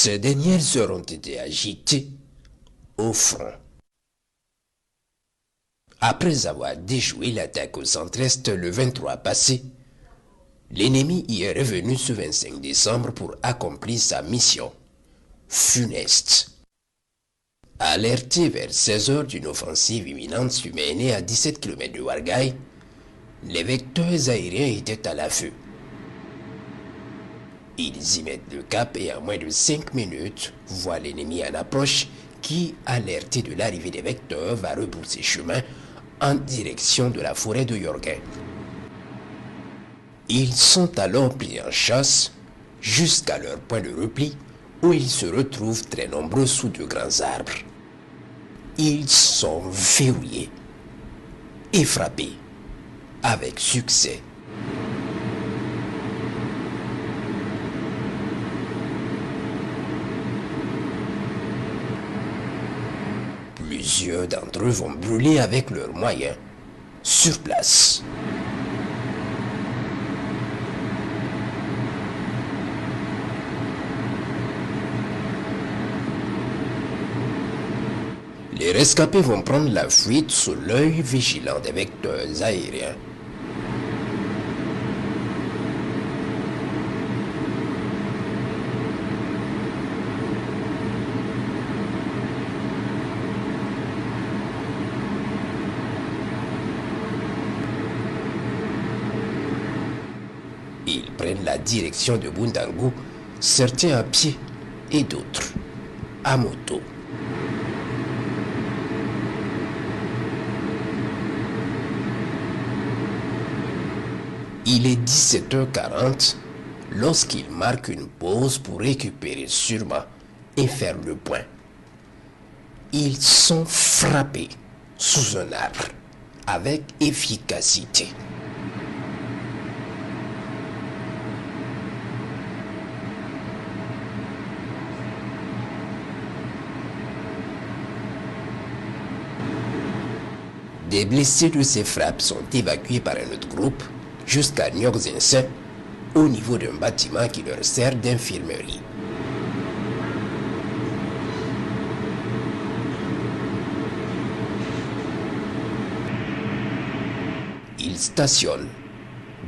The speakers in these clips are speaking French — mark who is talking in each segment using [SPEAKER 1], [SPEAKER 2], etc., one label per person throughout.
[SPEAKER 1] Ces dernières heures ont été agitées au front. Après avoir déjoué l'attaque au centre-est le 23 passé, l'ennemi y est revenu ce 25 décembre pour accomplir sa mission funeste. Alertés vers 16 heures d'une offensive imminente submenée à 17 km de Ouarghaï, les vecteurs aériens étaient à l'affût. Ils y mettent le cap et en moins de 5 minutes, voient l'ennemi en approche qui, alerté de l'arrivée des vecteurs, va rebrousser chemin en direction de la forêt de Yorguin. Ils sont alors pris en chasse jusqu'à leur point de repli où ils se retrouvent très nombreux sous de grands arbres. Ils sont verrouillés et frappés avec succès. Plusieurs d'entre eux vont brûler avec leurs moyens sur place. Les rescapés vont prendre la fuite sous l'œil vigilant des vecteurs aériens. Ils prennent la direction de Bundangu, certains à pied et d'autres à moto. Il est 17h40 lorsqu'ils marquent une pause pour récupérer sûrement et faire le point. Ils sont frappés sous un arbre avec efficacité. Des blessés de ces frappes sont évacués par un autre groupe jusqu'à Nyokzinsen, au niveau d'un bâtiment qui leur sert d'infirmerie. Ils stationnent,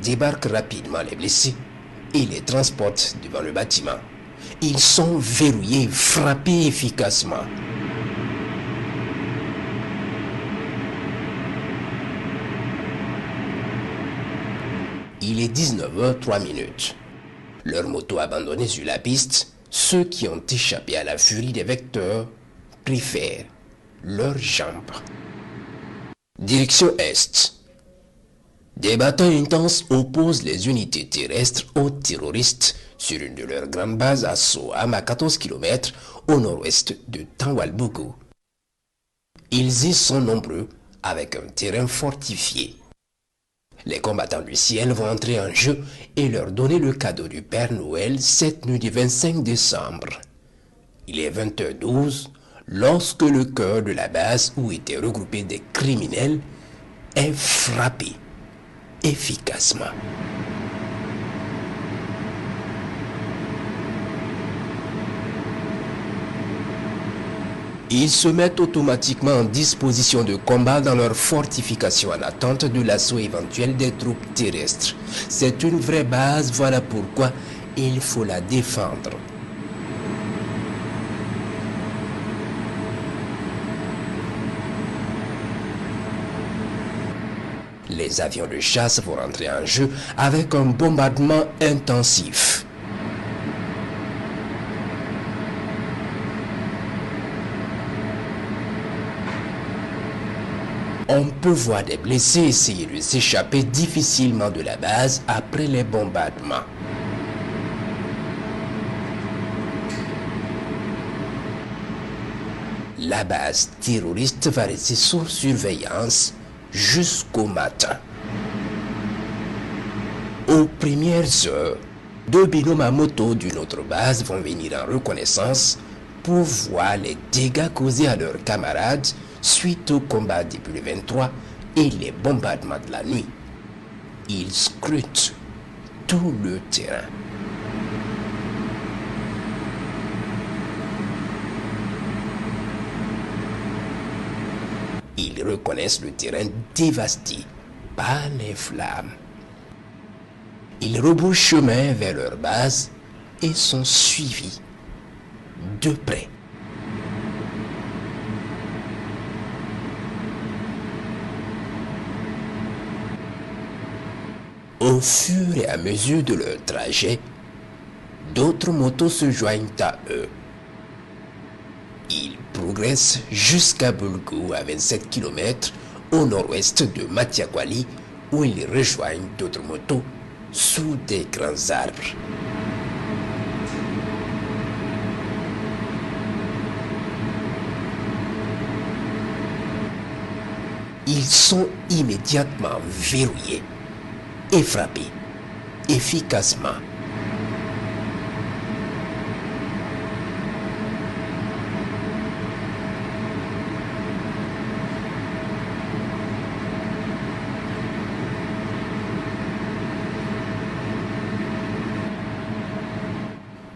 [SPEAKER 1] débarquent rapidement les blessés et les transportent devant le bâtiment. Ils sont verrouillés, frappés efficacement. Il est 19h03. Leurs motos abandonnées sur la piste, ceux qui ont échappé à la furie des vecteurs préfèrent leurs jambes. Direction Est. Des batailles intenses opposent les unités terrestres aux terroristes sur une de leurs grandes bases à Soham à 14 km au nord-ouest de Tanwalbougou. Ils y sont nombreux avec un terrain fortifié. Les combattants du ciel vont entrer en jeu et leur donner le cadeau du Père Noël cette nuit du 25 décembre. Il est 20h12 lorsque le cœur de la base où étaient regroupés des criminels est frappé efficacement. Ils se mettent automatiquement en disposition de combat dans leur fortification en attente de l'assaut éventuel des troupes terrestres. C'est une vraie base, voilà pourquoi il faut la défendre. Les avions de chasse vont rentrer en jeu avec un bombardement intensif. On peut voir des blessés essayer de s'échapper difficilement de la base après les bombardements. La base terroriste va rester sous surveillance jusqu'au matin. Aux premières heures, deux binômes à moto d'une autre base vont venir en reconnaissance pour voir les dégâts causés à leurs camarades suite au combat depuis le 23 et les bombardements de la nuit. Ils scrutent tout le terrain. Ils reconnaissent le terrain dévasté par les flammes. Ils rebroussent chemin vers leur base et sont suivis de près. Au fur et à mesure de leur trajet, d'autres motos se joignent à eux. Ils progressent jusqu'à Bulgou à 27 km au nord-ouest de Matiakwali où ils rejoignent d'autres motos sous des grands arbres. Ils sont immédiatement verrouillés et frappés efficacement.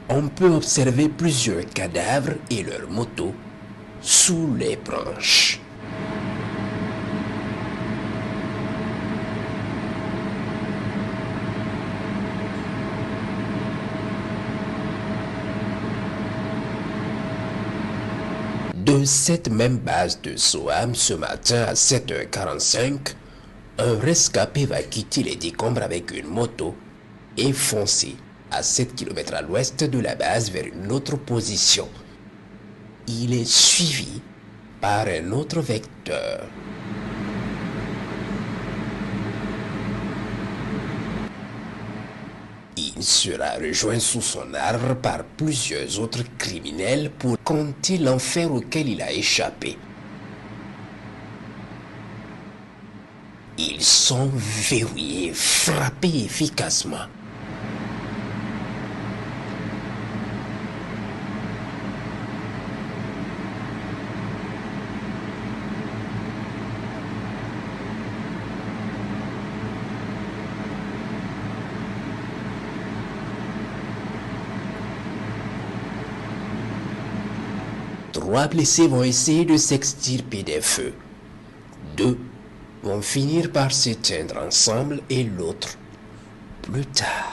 [SPEAKER 1] On peut observer plusieurs cadavres et leurs motos sous les branches. De cette même base de Soham, ce matin à 7h45, un rescapé va quitter les décombres avec une moto et foncer à 7 km à l'ouest de la base vers une autre position. Il est suivi par un autre vecteur. Il sera rejoint sous son arbre par plusieurs autres criminels pour compter l'enfer auquel il a échappé. Ils sont verrouillés, frappés efficacement. Trois blessés vont essayer de s'extirper des feux. Deux vont finir par s'éteindre ensemble et l'autre plus tard.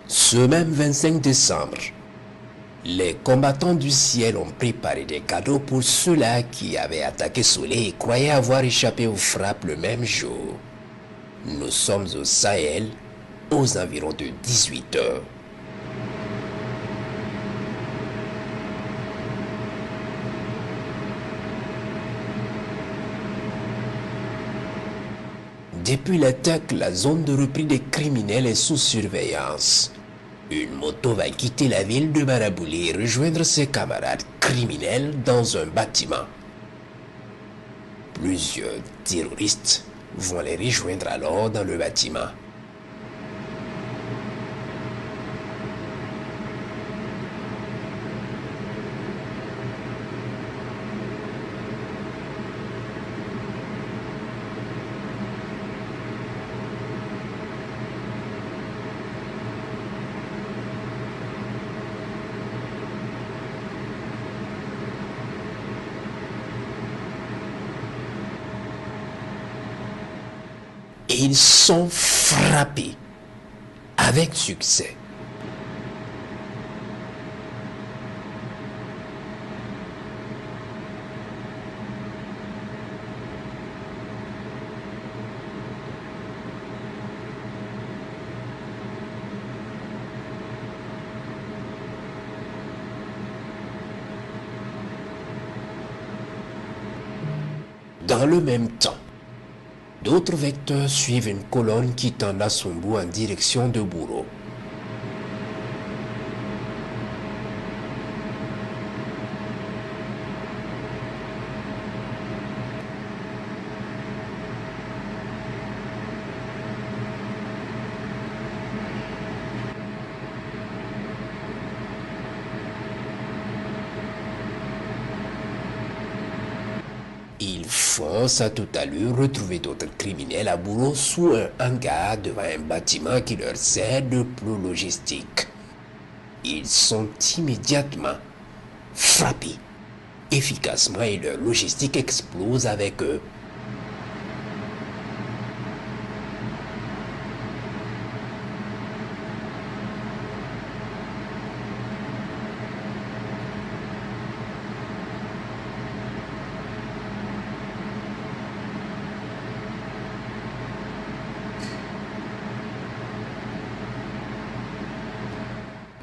[SPEAKER 1] Ce même 25 décembre, les combattants du ciel ont préparé des cadeaux pour ceux-là qui avaient attaqué Soleil et croyaient avoir échappé aux frappes le même jour. Nous sommes au Sahel, aux environs de 18 heures. Depuis l'attaque, la zone de repli des criminels est sous surveillance. Une moto va quitter la ville de Marabouli et rejoindre ses camarades criminels dans un bâtiment. Plusieurs terroristes vont les rejoindre alors dans le bâtiment. Et ils sont frappés avec succès. Dans le même temps, d'autres vecteurs suivent une colonne quittant Nassumbu en direction de Bouro. Ils foncent à toute allure retrouver d'autres criminels à boulot sous un hangar devant un bâtiment qui leur sert de plot logistique. Ils sont immédiatement frappés efficacement et leur logistique explose avec eux.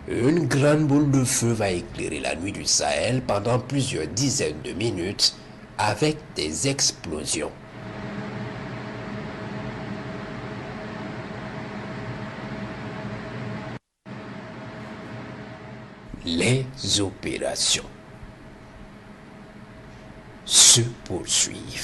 [SPEAKER 1] Une grande boule de feu va éclairer la nuit du Sahel pendant plusieurs dizaines de minutes avec des explosions. Les opérations se poursuivent.